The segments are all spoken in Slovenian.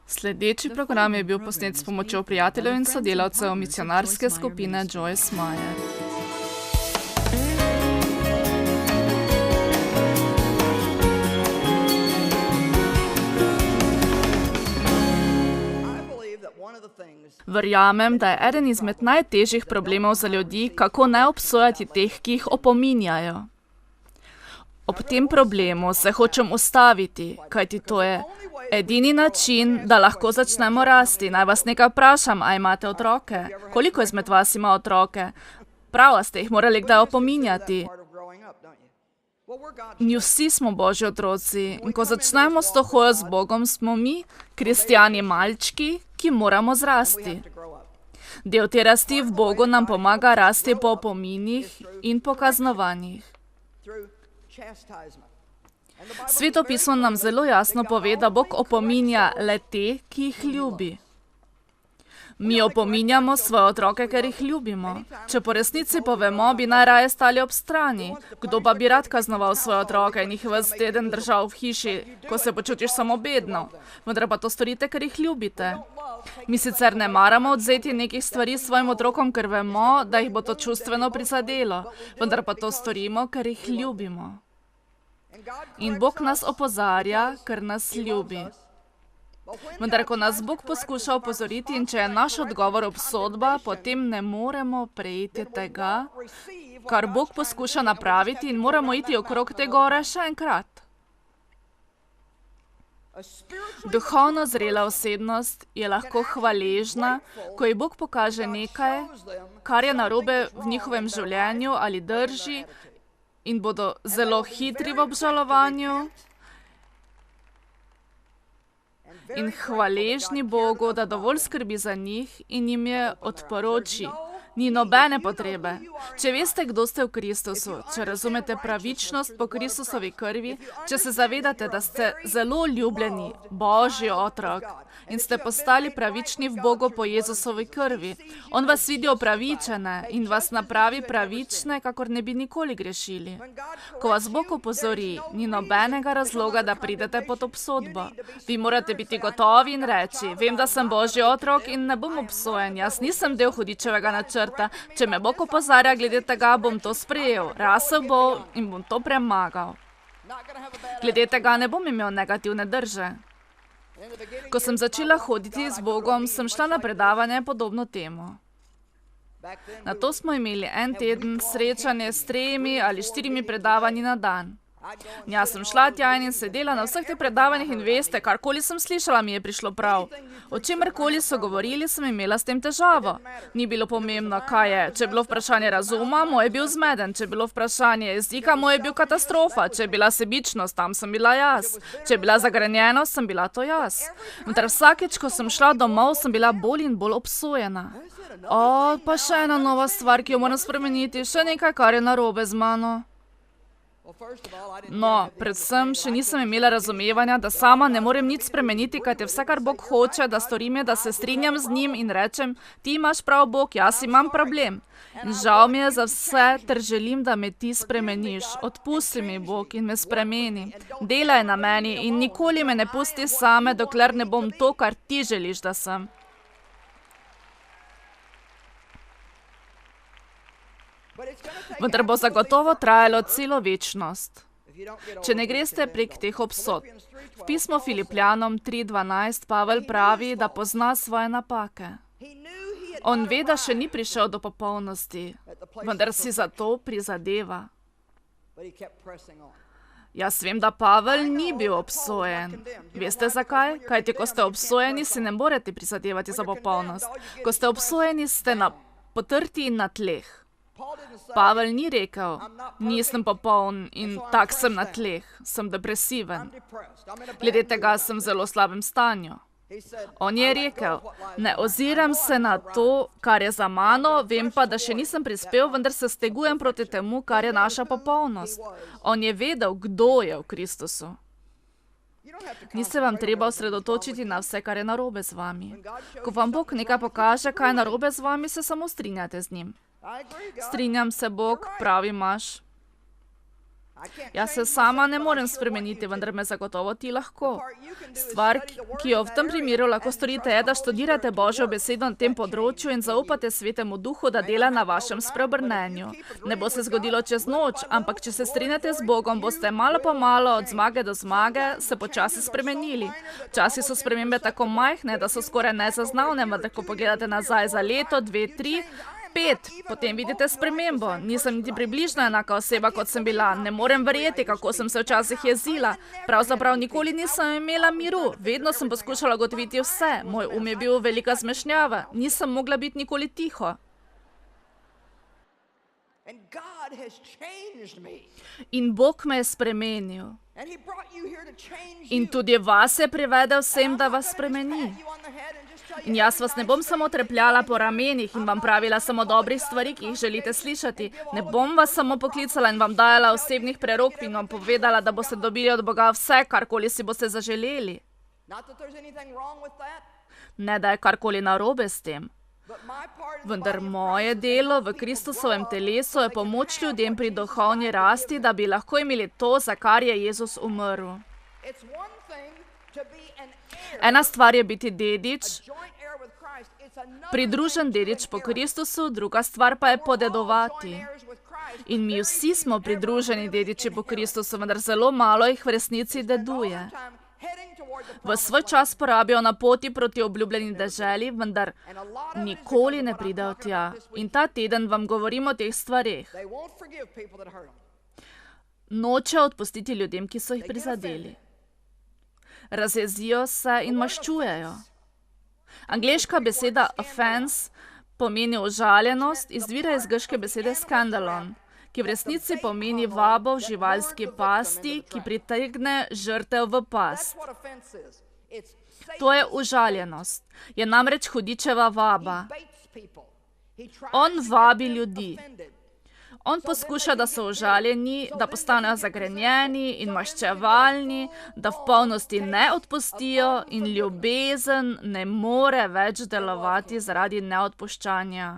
Sledeči program je bil posnet s pomočjo prijateljev in sodelavcev misionarske skupine Joyce Meyer. Verjamem, da je eden izmed najtežjih problemov za ljudi, kako ne obsojati teh, ki jih opominjajo. Ob tem problemu se hočem ustaviti, kajti to je edini način, da lahko začnemo rasti. Naj vas nekaj vprašam, a imate otroke? Koliko izmed vas ima otroke? Prav, a ste jih morali kdaj opominjati? Mi vsi smo Božji otroci in ko začnemo s to hojo z Bogom, smo mi, kristjani malčki, ki moramo zrasti. Del te rasti v Bogu nam pomaga rasti po opominih in po kaznovanjih. Sveto pismo nam zelo jasno pove, da Bog opominja le te, ki jih ljubi. Mi opominjamo svoje otroke, ker jih ljubimo. Če po resnici povemo, bi najraje stali ob strani. Kdo pa bi rad kaznoval svoje otroke in jih ves teden držal v hiši, ko se počutiš samo bedno? Vendar pa to storite, ker jih ljubite. Mi sicer ne maramo odzeti nekih stvari svojim otrokom, ker vemo, da jih bo to čustveno prizadelo. Vendar pa to storimo, ker jih ljubimo. In Bog nas opozarja, ker nas ljubi. Vendar, ko nas Bog poskuša opozoriti in če je naš odgovor obsodba, potem ne moremo prejeti tega, kar Bog poskuša napraviti in moramo iti okrog te gore še enkrat. Duhovno zrela osebnost je lahko hvaležna, ko ji Bog pokaže nekaj, kar je narobe v njihovem življenju ali drži in bodo zelo hitri v obžalovanju. In hvaležni Bogu, da dovolj skrbi za njih in jim je odporoči. Ni nobene potrebe. Če veste, kdo ste v Kristusu, če razumete pravičnost po Kristusovi krvi, če se zavedate, da ste zelo ljubljeni, Božji otrok in ste postali pravični v Bogu po Jezusovi krvi. On vas vidi opravičene in vas napravi pravične, kakor ne bi nikoli grešili. Ko vas Bog opozori, ni nobenega razloga, da pridete pod obsodbo. Vi morate biti gotovi in reči, vem, da sem Božji otrok in ne bom obsojen, jaz nisem del hudičevega načrta. Če me Bog opozarja glede tega, bom to sprejel, rasel bo in bom to premagal. Glede tega ne bom imel negativne drže. Ko sem začela hoditi z Bogom, sem šla na predavanje podobno temu. Nato smo imeli en teden srečanje s 3 ali 4 predavanji na dan. Jaz sem šla tja in sedela na vseh teh predavanjih in veste, karkoli sem slišala, mi je prišlo prav. O čemerkoli so govorili, sem imela s tem težavo. Ni bilo pomembno, kaj je. Če je bilo vprašanje razuma, moj je bil zmeden. Če je bilo vprašanje jezika, moj je bil katastrofa. Če je bila sebičnost, tam sem bila jaz. Če je bila zagrenjenost, sem bila to jaz. Vendar vsakeč, ko sem šla domov, sem bila bolj in bolj obsojena. Pa še ena nova stvar, ki jo moram spremeniti, še nekaj, kar je narobe z mano. No, predvsem še nisem imela razumevanja, da sama ne morem nič spremeniti, kajti vse, kar Bog hoče, da storim je, da se strinjam z njim in rečem, ti imaš prav, Bog, jaz imam problem. In žal mi je za vse, ter želim, da me ti spremeniš. Odpusti mi, Bog, in me spremeni. Delaj na meni in nikoli me ne pusti same, dokler ne bom to, kar ti želiš, da sem. Vendar bo zagotovo trajalo celo večnost, če ne greste prek teh obsodb. V pismu Filipljanom 3:12 Pavel pravi, da pozna svoje napake. On ve, da še ni prišel do popolnosti, vendar si za to prizadeva. Jaz vem, da Pavel ni bil obsojen. Veste zakaj? Kajti, ko ste obsojeni, si ne morete prizadevati za popolnost. Ko ste obsojeni, ste potrti in na tleh. Pavel ni rekel, nisem popoln in tak sem na tleh, sem depresiven. Glede tega sem v zelo slabem stanju. On je rekel, ne oziram se na to, kar je za mano, vem pa, da še nisem prispel, vendar se stegujem proti temu, kar je naša popolnost. On je vedel, kdo je v Kristusu. Ni se vam treba osredotočiti na vse, kar je narobe z vami. Ko vam Bog nekaj pokaže, kaj je narobe z vami, se samo strinjate z njim. Strinjam se, Bog, prav imaš. Jaz se sama ne morem spremeniti, vendar me zagotovo ti lahko. Stvar, ki jo v tem primeru lahko storite, je, da študirate Božjo besedo na tem področju in zaupate Svetemu Duhu, da dela na vašem spreobrnenju. Ne bo se zgodilo čez noč, ampak če se strinjate z Bogom, boste malo po malo, od zmage do zmage, se počasi spremenili. Včasih so spremembe tako majhne, da so skoraj nezaznavne, vendar ko pogledate nazaj za leto, 2, 3, 5, potem vidite spremembo. Nisem niti približno enaka oseba, kot sem bila. Ne morem verjeti, kako sem se včasih jezila. Pravzaprav nikoli nisem imela miru. Vedno sem poskušala ugotoviti vse. Moj je bil velika zmešnjava. Nisem mogla biti nikoli tiho. In Bog me je spremenil. In tudi vas je privedel sem, da vas spremeni. In jaz vas ne bom samo trepljala po ramenih in vam pravila samo dobrih stvari, ki jih želite slišati. Ne bom vas samo poklicala in vam dajala osebnih prerok in vam povedala, da boste dobili od Boga vse, karkoli si boste zaželeli. Ne, da je karkoli narobe s tem. Vendar moje delo v Kristusovem telesu je pomoč ljudem pri duhovni rasti, da bi lahko imeli to, za kar je Jezus umrl. Ena stvar je biti dedič, pridružen dedič po Kristusu, druga stvar pa je podedovati. In mi vsi smo pridruženi dediči po Kristusu, vendar zelo malo jih v resnici deduje. V svoj čas porabijo na poti proti obljubljeni deželi, vendar nikoli ne pridejo tja. In ta teden vam govorim o teh stvareh. Nočejo odpustiti ljudem, ki so jih prizadeli. Razjezijo se in maščujejo. Angleška beseda offense pomeni užaljenost, izvira iz grške besede skandalon, ki v resnici pomeni vabo v živalski pasti, ki pritegne žrtev v past. To je užaljenost. Je namreč hudičeva vaba. On vabi ljudi. On poskuša, da so užaljeni, da postanejo zagrenjeni in maščevalni, da v polnosti ne odpustijo in ljubezen ne more več delovati zaradi neodpuščanja.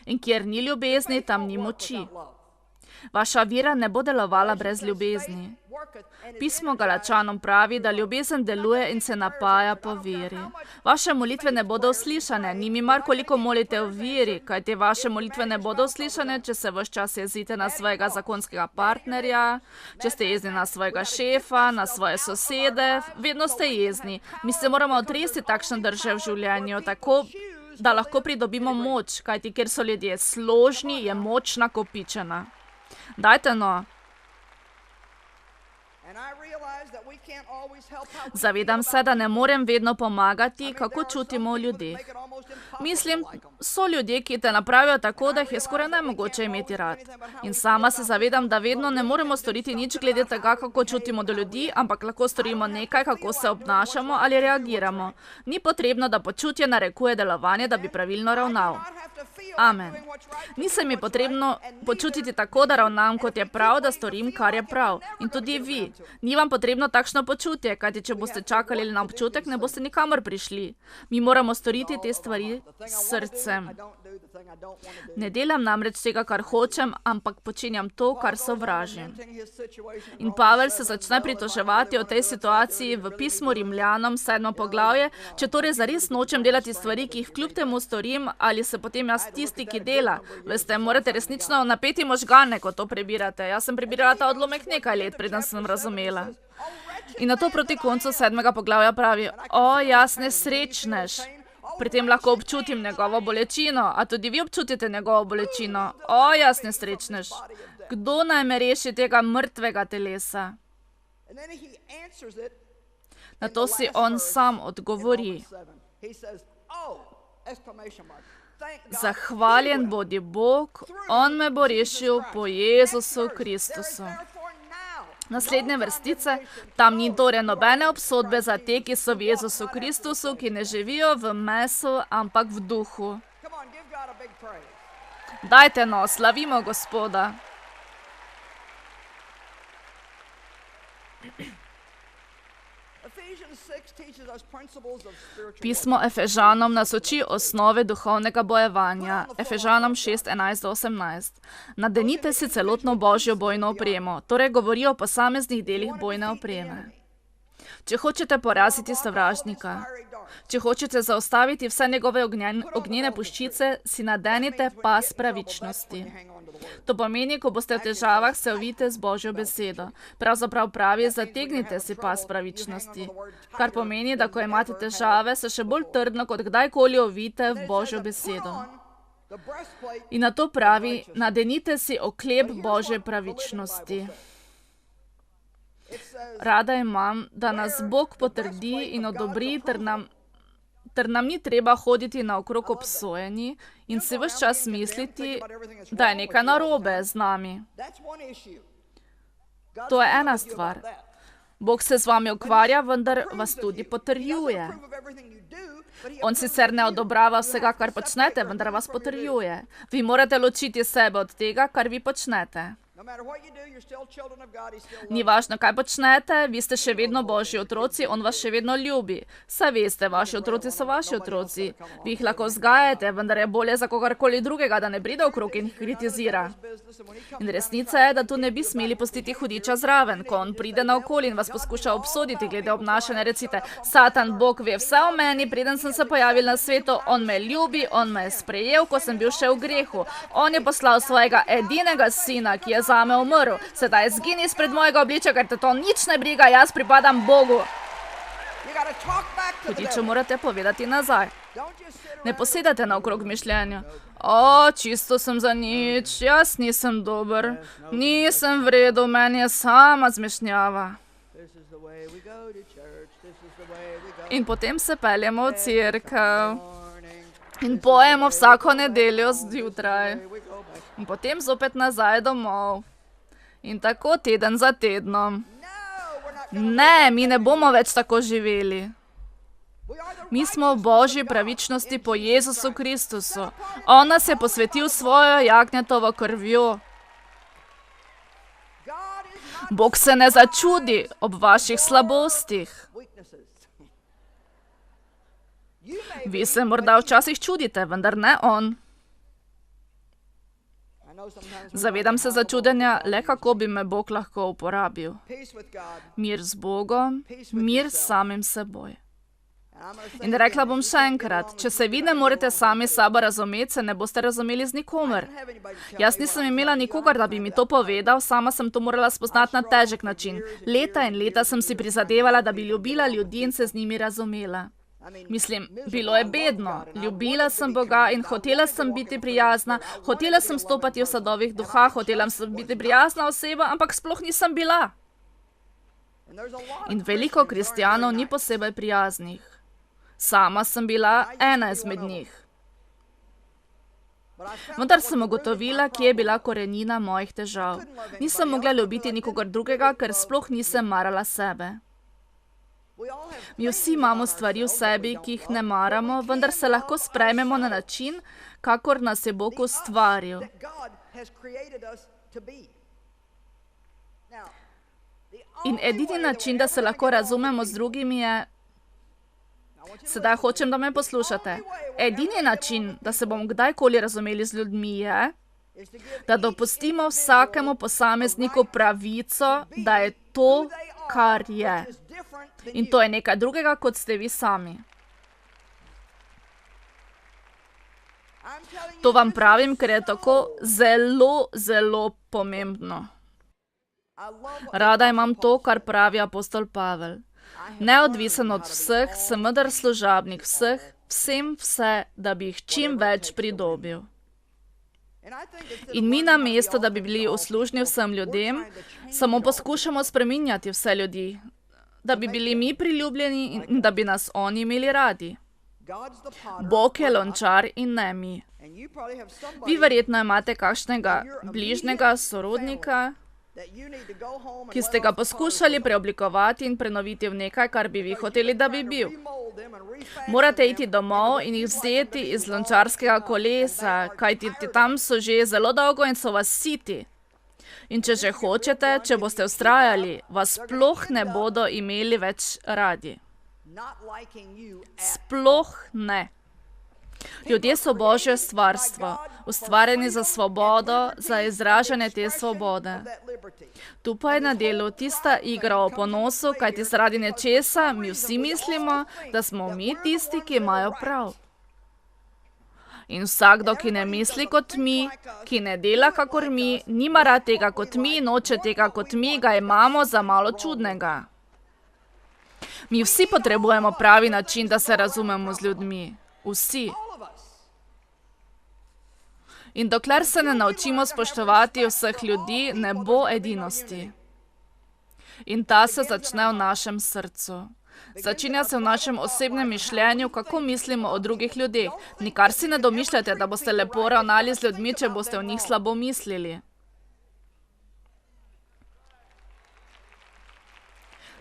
In kjer ni ljubezni, tam ni moči. Vaša vera ne bo delovala brez ljubezni. Pismo Galačanom pravi, da ljubezen deluje in se napaja po veri. Vaše molitve ne bodo uslišane, ni mi mar koliko molite v veri, kajte vaše molitve ne bodo uslišane, če se ves čas jezite na svojega zakonskega partnerja, če ste jezni na svojega šefa, na svoje sosede, vedno ste jezni. Mi se moramo otresti takšne drže v življenju, tako da lahko pridobimo moč, kajti ker so ljudje složni, je moč nakopičena. Dajte no. Zavedam se, da ne morem vedno pomagati, kako čutimo v ljudeh. Mislim, so ljudje, ki te napravijo tako, da jih je skoraj nemogoče imeti rad. In sama se zavedam, da vedno ne moremo storiti nič glede tega, kako čutimo do ljudi, ampak lahko storimo nekaj, kako se obnašamo ali reagiramo. Ni potrebno, da počutje narekuje delovanje, da bi pravilno ravnal. Amen. Ni se mi potrebno počutiti tako, da ravnam, kot je prav, da storim, kar je prav. In tudi vi. Ni vam potrebno takšno počutje, kajti če boste čakali na občutek, ne boste nikamor prišli. Mi moramo storiti te stvari s srcem. Ne delam namreč tega, kar hočem, ampak počenjam to, kar sovražim. In Pavel se začne pritoževati o tej situaciji v pismu Rimljanom, 7. poglavje, če torej zares nočem delati stvari, ki jih kljub temu storim, ali se potem jaz tisti, ki dela. Veste, morate resnično napeti možgane, ko to prebirate. Jaz sem prebirala ta odlomek nekaj let, preden sem razumela. In na to proti koncu 7. poglavja pravi: o, jaz nesrečnež. Pri tem lahko občutim njegovo bolečino, a tudi vi občutite njegovo bolečino. O, jaz nesrečnež. Kdo naj me reši tega mrtvega telesa? Na to si on sam odgovori: zahvaljen bodi Bog, on me bo rešil po Jezusu Kristusu. Naslednje vrstice, tam ni torej nobene obsodbe za te, ki so v Jezusu Kristusu, ki ne živijo v mesu, ampak v duhu. Dajte no, slavimo Gospoda. Pismo Efežanom nas uči osnove duhovnega bojevanja. Efežanom 6:11-18. Nadenite si celotno božjo bojno opremo, torej govori o posameznih delih bojne opreme. Če hočete poraziti sovražnika, če hočete zaustaviti vse njegove ognjene puščice, si nadenite pas pravičnosti. To pomeni, ko boste v težavah, se ovijte z Božjo besedo. Pravzaprav pravi, zategnite si pas pravičnosti. Kar pomeni, da ko imate težave, se še bolj trdno kot kdajkoli ovijte v Božjo besedo. In na to pravi, nadenite si oklep Božje pravičnosti. Rada imam, da nas Bog potrdi in odobri, ter nam ni treba hoditi naokrog obsojeni in si ves čas misliti, da je nekaj narobe z nami. To je ena stvar. Bog se z vami ukvarja, vendar vas tudi potrjuje. On sicer ne odobrava vsega, kar počnete, vendar vas potrjuje. Vi morate ločiti sebe od tega, kar vi počnete. Ni važno, kaj počnete, vi ste še vedno Božji otroci, on vas še vedno ljubi. Saj veste, vaši otroci so vaši otroci. Vi jih lahko vzgajate, vendar je bolje za kogarkoli drugega, da ne pride okrog in jih kritizira. In resnica je, da tu ne bi smeli pustiti hudiča zraven. Ko on pride naokoli in vas poskuša obsoditi glede obnašanja, recite: Satan, Bog ve vse o meni, preden sem se pojavil na svetu, on me ljubi, on me je sprejel, ko sem bil še v grehu. On je poslal svojega edinega sina, ki je zame umrl. Sedaj zgini izpred mojega obličja, ker te to nič ne briga, jaz pripadam Bogu. Hudiču morate povedati nazaj. Ne posedate naokrog mišljenju: O, čisto sem za nič, jaz nisem dober, nisem v redu, meni je sama zmešnjava. In potem se peljemo v cerkev in pojemo vsako nedeljo zjutraj. In potem zopet nazaj domov. In tako teden za tednom. Ne, mi ne bomo več tako živeli. Mi smo v Božji pravičnosti po Jezusu Kristusu. On nas je posvetil svojo jagnjetovo krvjo. Bog se ne začudi ob vaših slabostih. Vi se morda včasih čudite, vendar ne on. Zavedam se začudenja, le kako bi me Bog lahko uporabil. Mir z Bogom, mir s samim seboj. In rekla bom še enkrat, če se vi ne morete sami sabo razumeti, se ne boste razumeli z nikomer. Jaz nisem imela nikogar, da bi mi to povedal, sama sem to morala spoznati na težek način. Leta in leta sem si prizadevala, da bi ljubila ljudi in se z njimi razumela. Mislim, bilo je bedno. Ljubila sem Boga in hotela sem biti prijazna, hotela sem stopati v sadovih duha, hotela sem biti prijazna oseba, ampak sploh nisem bila. In veliko kristjanov ni posebej prijaznih. Sama sem bila ena izmed njih. Vendar sem ugotovila, kje je bila korenina mojih težav. Nisem mogla ljubiti nikogar drugega, ker sploh nisem marala sebe. Mi vsi imamo stvari v sebi, ki jih ne maramo, vendar se lahko sprejmemo na način, kakor nas je Bog ustvaril. In edini način, da se lahko razumemo z drugimi, je... Sedaj hočem, da me poslušate. Edini način, da se bomo kdajkoli razumeli z ljudmi, je, da dopustimo vsakemu posamezniku pravico, da je to, kar je. In to je nekaj drugega, kot ste vi sami. To vam pravim, ker je tako zelo, zelo pomembno. Rada imam to, kar pravi apostol Pavel. Neodvisen od vseh, sem vendar služabnik vseh, vsem vse, da bi jih čim več pridobil. In mi namesto, da bi bili uslužni vsem ljudem, samo poskušamo spreminjati vse ljudi, da bi bili mi priljubljeni in da bi nas oni imeli radi. Bog je lončar in ne mi. Vi verjetno imate kakšnega bližnjega sorodnika, ki ste ga poskušali preoblikovati in prenoviti v nekaj, kar bi vi hoteli, da bi bil. Morate iti domov in jih vzeti iz lončarskega kolesa, kajti tam so že zelo dolgo in so vas siti. In če že hočete, če boste vztrajali, vas sploh ne bodo imeli več radi. Sploh ne. Ljudje so Božje stvarstvo, ustvarjeni za svobodo, za izražanje te svobode. Tu pa je na delu tista igra o ponosu, kajti zaradi nečesa mi vsi mislimo, da smo mi tisti, ki imajo prav. In vsakdo, ki ne misli kot mi, ki ne dela kakor mi, nima rad tega kot mi, noče tega kot mi, ga imamo za malo čudnega. Mi vsi potrebujemo pravi način, da se razumemo z ljudmi. Vsi. In dokler se ne naučimo spoštovati vseh ljudi, ne bo edinosti. In ta se začne v našem srcu. Začenja se v našem osebnem mišljenju, kako mislimo o drugih ljudeh. Nikar si ne domišljate, da boste lepo ravnali z ljudmi, če boste o njih slabo mislili.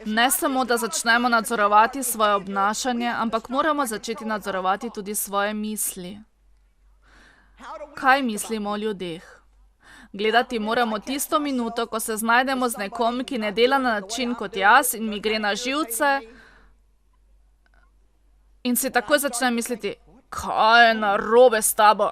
Ne samo, da začnemo nadzorovati svoje obnašanje, ampak moramo začeti nadzorovati tudi svoje misli. Kaj mislimo o ljudeh? Gledati moramo tisto minuto, ko se znajdemo z nekom, ki ne dela na način kot jaz in mi gre na živce, in si takoj začnem misliti, kaj je narobe s tabo?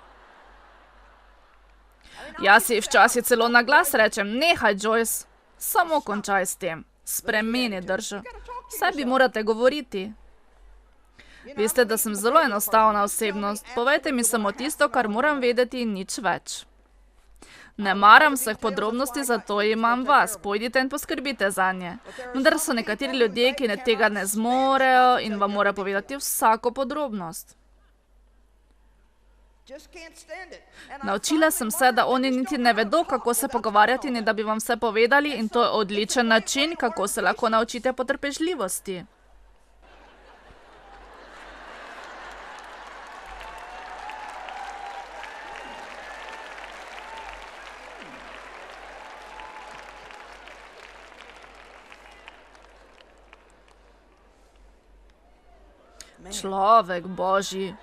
Jaz si včasih celo na glas rečem, nehaj, Joyce, samo končaj s tem, spremeni držo, sebi morate govoriti. Veste, da sem zelo enostavna osebnost, povejte mi samo tisto, kar moram vedeti in nič več. Ne maram vseh podrobnosti, zato imam vas, pojdite in poskrbite zanje. Vendar so nekateri ljudje, ki tega ne zmorejo in vam mora povedati vsako podrobnost. Naučila sem se, da oni niti ne vedo, kako se pogovarjati, ne da bi vam vse povedali, in to je odličen način, kako se lahko naučite potrpežljivosti. Človek Božji.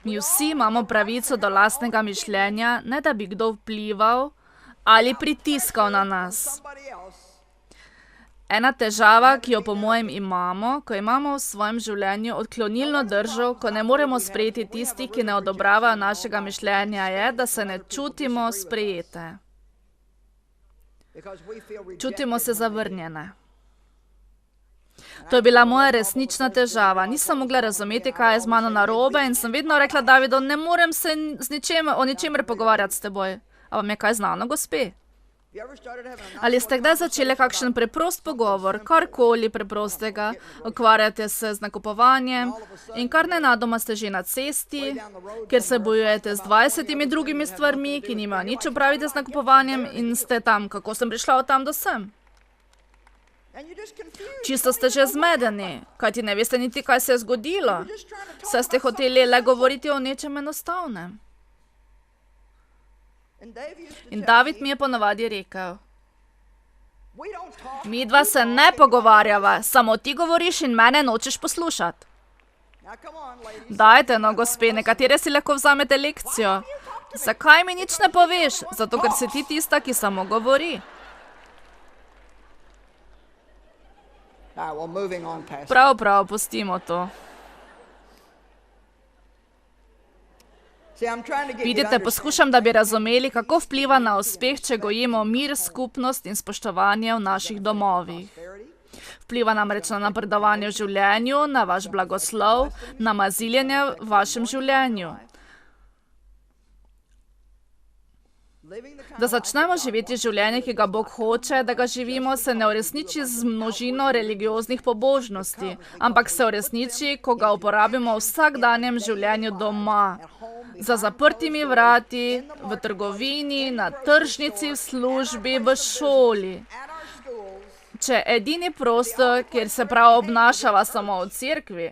Mi vsi imamo pravico do lastnega mišljenja, ne da bi kdo vplival ali pritiskal na nas. Ena težava, ki jo po mojem imamo, ko imamo v svojem življenju odklonilno držo, ko ne moremo sprejeti tisti, ki ne odobravajo našega mišljenja, je, da se ne čutimo sprejete. Čutimo se zavrnjene. To je bila moja resnična težava. Nisem mogla razumeti, kaj je z mano narobe, in sem vedno rekla Davidu, ne morem se o ničemer pogovarjati s teboj. A vam je kaj znano, gospe? Ali ste kdaj začeli kakšen preprost pogovor, karkoli preprostega, ukvarjate se z nakupovanjem in kar nenadoma ste že na cesti, ker se bojujete z 20 drugimi stvarmi, ki nimajo nič opraviti z nakupovanjem, in ste tam, kako sem prišla od tam do sem? Čisto ste že zmedeni, kajti ne veste niti, kaj se je zgodilo. Saj ste hoteli le govoriti o nečem enostavnem. In David mi je ponavadi rekel, midva se ne pogovarjava, samo ti govoriš in mene nočeš poslušati. Dajte, no, gospe, nekatere si lahko vzamete lekcijo. Zakaj mi nič ne poveš? Zato, ker si ti tista, ki samo govori. Prav, pustimo to. Vidite, poskušam, da bi razumeli, kako vpliva na uspeh, če gojimo mir, skupnost in spoštovanje v naših domovih. Vpliva namreč na napredovanje v življenju, na vaš blagoslov, na maziljenje v vašem življenju. Da začnemo živeti življenje, ki ga Bog hoče, da ga živimo, se ne uresniči z množino religioznih pobožnosti, ampak se uresniči, ko ga uporabimo v vsakdanjem življenju doma, za zaprtimi vrati, v trgovini, na tržnici, v službi, v šoli. Če edini prostor, kjer se prav obnašava samo v cerkvi.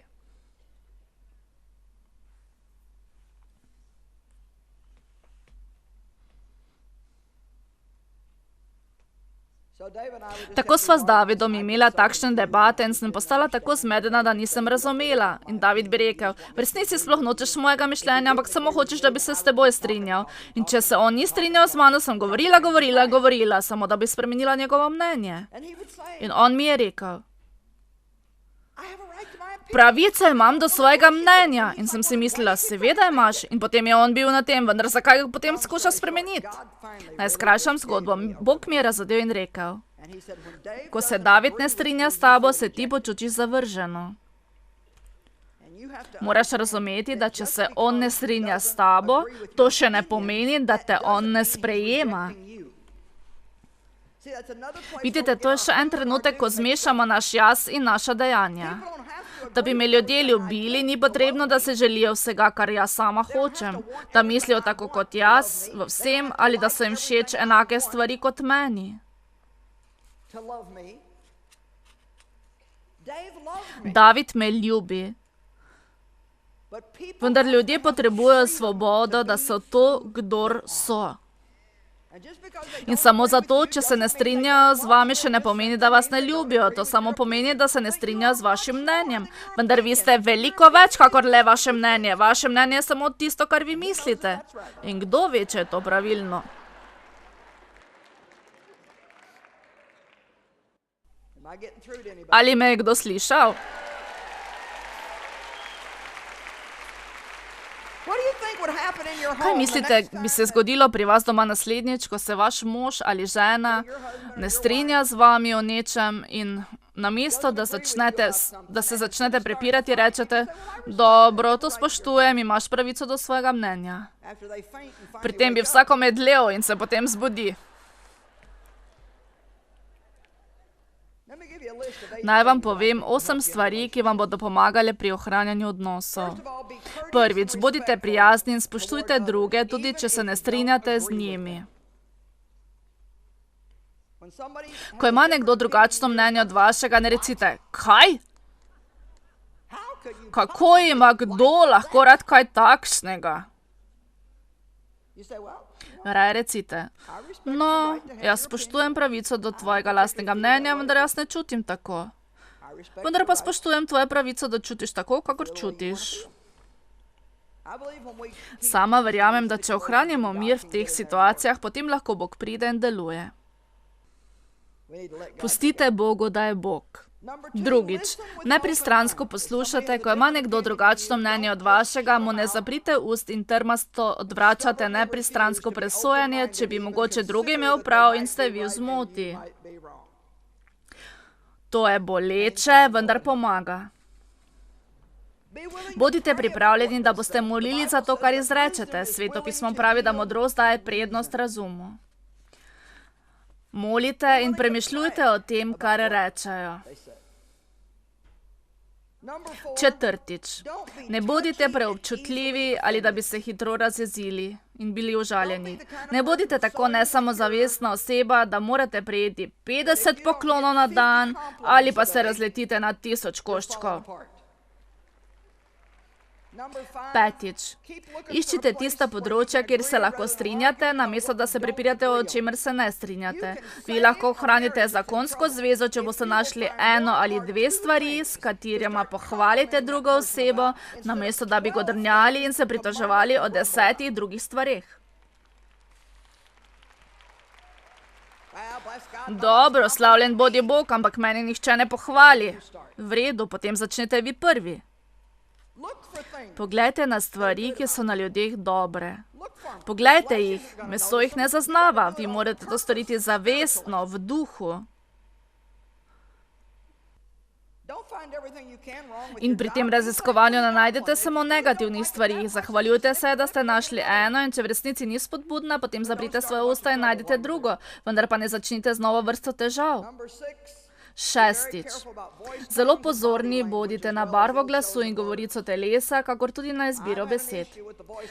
Tako sva z Davidom imela takšne debate in sem postala tako zmedena, da nisem razumela. In David bi rekel, v resnici sploh nočeš mojega mišljenja, ampak samo hočeš, da bi se s teboj strinjal. In če se on ni strinjal z mano, sem govorila, samo da bi spremenila njegovo mnenje. In on mi je rekel, pravico imam do svojega mnenja. In sem si mislila, seveda imaš. In potem je on bil na tem, vendar zakaj ga potem skuša spremeniti? Naj skrajšam zgodbo. Bog mi je razodel in rekel, ko se David ne strinja s tabo, se ti počutiš zavrženo. Moraš razumeti, da če se on ne strinja s tabo, to še ne pomeni, da te on ne sprejema. Vidite, to je še en trenutek, ko zmešamo naš jaz in naša dejanja. Da bi me ljudje ljubili, ni potrebno, da se želijo vsega, kar jaz sama hočem. Da mislijo tako kot jaz, v vsem, ali da so jim všeč enake stvari kot meni. David me ljubi. Vendar ljudje potrebujejo svobodo, da so to, kdor so. In samo zato, če se ne strinjajo z vami, še ne pomeni, da vas ne ljubijo. To samo pomeni, da se ne strinjajo z vašim mnenjem. Vendar vi ste veliko več, kakor le vaše mnenje. Vaše mnenje je samo tisto, kar vi mislite. In kdo ve, če je to pravilno? Ali me je kdo slišal? Kaj mislite, bi se zgodilo pri vas doma naslednjič, ko se vaš mož ali žena ne strinja z vami o nečem in namesto, da se začnete prepirati, rečete, dobro, to spoštujem, imaš pravico do svojega mnenja. Pri tem bi vsako medlel in se potem zbudi. Naj vam povem 8 stvari, ki vam bodo pomagale pri ohranjanju odnosov. Prvič, bodite prijazni in spoštujte druge, tudi če se ne strinjate z njimi. Ko ima nekdo drugačno mnenje od vašega, ne recite, kaj? Kako ima kdo lahko rad kaj takšnega? Raje recite, no, jaz spoštujem pravico do tvojega lastnega mnenja, vendar jaz ne čutim tako. Vendar pa spoštujem tvojo pravico, da čutiš tako, kakor čutiš. Sama verjamem, da če ohranjamo mir v teh situacijah, potem lahko Bog pride in deluje. Pustite Bogu, da je Bog. Drugič, nepristransko poslušate, ko ima nekdo drugačno mnenje od vašega, mu ne zaprite ust in trmasto odvračate nepristransko presojanje, če bi mogoče drugi imel prav in ste vi v zmoti. To je boleče, vendar pomaga. Bodite pripravljeni, da boste molili za to, kar izrečete. Sveto pismo pravi, da modrost daje prednost razumu. Molite in premišljujte o tem, kar rečejo. Četrtič, ne bodite preobčutljivi ali da bi se hitro razjezili in bili užaljeni. Ne bodite tako nesamozavestna oseba, da morate prejeti 50 poklonov na dan ali pa se razletite na 1000 koščkov. Petič, iščite tista področja, kjer se lahko strinjate, namesto da se prepirate o čemer se ne strinjate. Vi lahko ohranite zakonsko zvezo, če boste našli eno ali dve stvari, s katerima pohvalite drugo osebo, namesto da bi godrnjali in se pritoževali o 10 drugih stvareh. Dobro, slavljen bodi Bog, ampak meni nihče ne pohvali. V redu, potem začnete vi prvi. Poglejte na stvari, ki so na ljudeh dobre. Poglejte jih, meso jih ne zaznava, vi morate to storiti zavestno, v duhu. In pri tem raziskovanju ne najdete samo negativnih stvari. Zahvaljujte se, da ste našli eno in če v resnici ni spodbudna, potem zaprite svoje usta in najdete drugo, vendar pa ne začnite z novo vrsto težav. Šestič. Zelo pozorni bodite na barvo glasu in govorico telesa, kakor tudi na izbiro besed.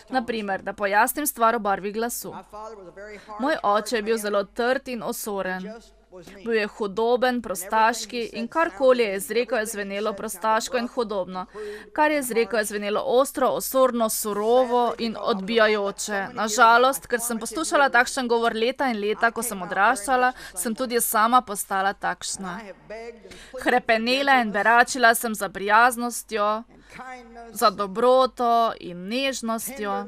Naprimer, da pojasnim stvar o barvi glasu. Moj oče je bil zelo trd in osoren. Bil je hudoben, prostaški in karkoli je izrekel, je zvenelo prostaško in hudobno. Kar je izrekel, je zvenelo ostro, osorno, surovo in odbijajoče. Nažalost, ker sem poslušala takšen govor leta in leta, ko sem odraščala, sem tudi sama postala takšna. Hrepenela in beračila sem za prijaznostjo, za dobroto in nežnostjo.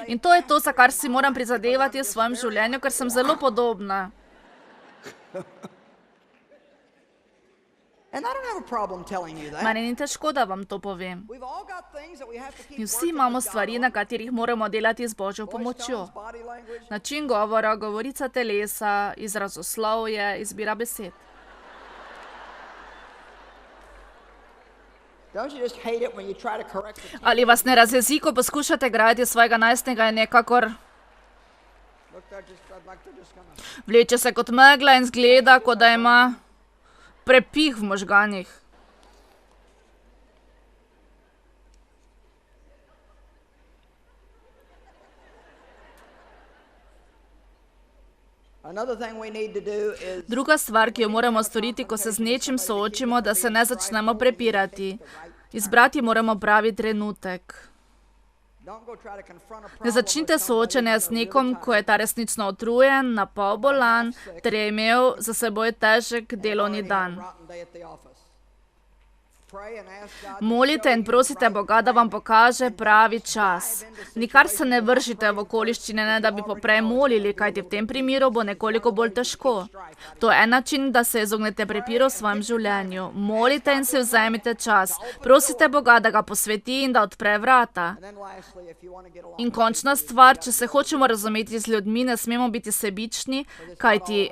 In to je to, za kar si moram prizadevati v svojem življenju, ker sem zelo podobna. Meni ni težko, da vam to povem. Mi vsi imamo stvari, na katerih moramo delati z Božjo pomočjo. Način govora, govorica telesa, izrazoslovje, izbira besed. Ali vas ne razjezi, ko poskušate grajati svojega najstnega in nekakor vleče se kot megla in zgleda, kot da ima prepih v možganih. Druga stvar, ki jo moramo storiti, ko se z nečim soočimo, da se ne začnemo prepirati. Izbrati moramo pravi trenutek. Ne začnite soočenja s nekom, ko je ta resnično utrujen, napol bolan, ter je imel za seboj težek delovni dan. Molite in prosite Boga, da vam pokaže pravi čas. Nikar se ne vržite v okoliščine, ne da bi poprej molili, kajti v tem primeru bo nekoliko bolj težko. To je en način, da se izognete prepiru v svojem življenju. Molite in si vzemite čas. Prosite Boga, da ga posveti in da odpre vrata. In končna stvar, če se hočemo razumeti z ljudmi, ne smemo biti sebični, kajti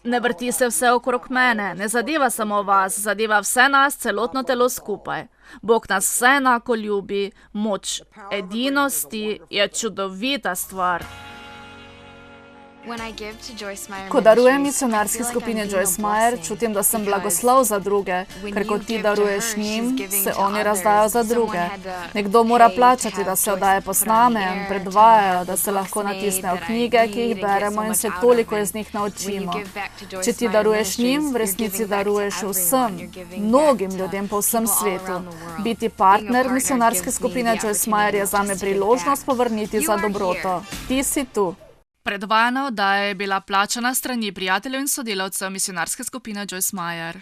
ne vrti se vse okrog mene, ne zadeva samo vas, zadeva vse nas, celotno telo skupaj. Bog nas vse enako ljubi, moč edinosti je čudovita stvar. Ko darujem misionarski skupini Joyce Meyer, čutim, da sem blagoslov za druge, ker ko ti daruješ njim, se oni razdajo za druge. Nekdo mora plačati, da se oddaje posname, predvajajo, da se lahko natisnejo knjige, ki jih beremo in se toliko iz njih naučimo. Če ti daruješ njim, v resnici daruješ vsem, mnogim ljudem po vsem svetu. Biti partner misionarske skupine Joyce Meyer je zame priložnost povrniti za dobroto. Ti si tu. Predvajana oddaja je bila plačana s strani prijateljev in sodelavcev misionarske skupine Joyce Meyer.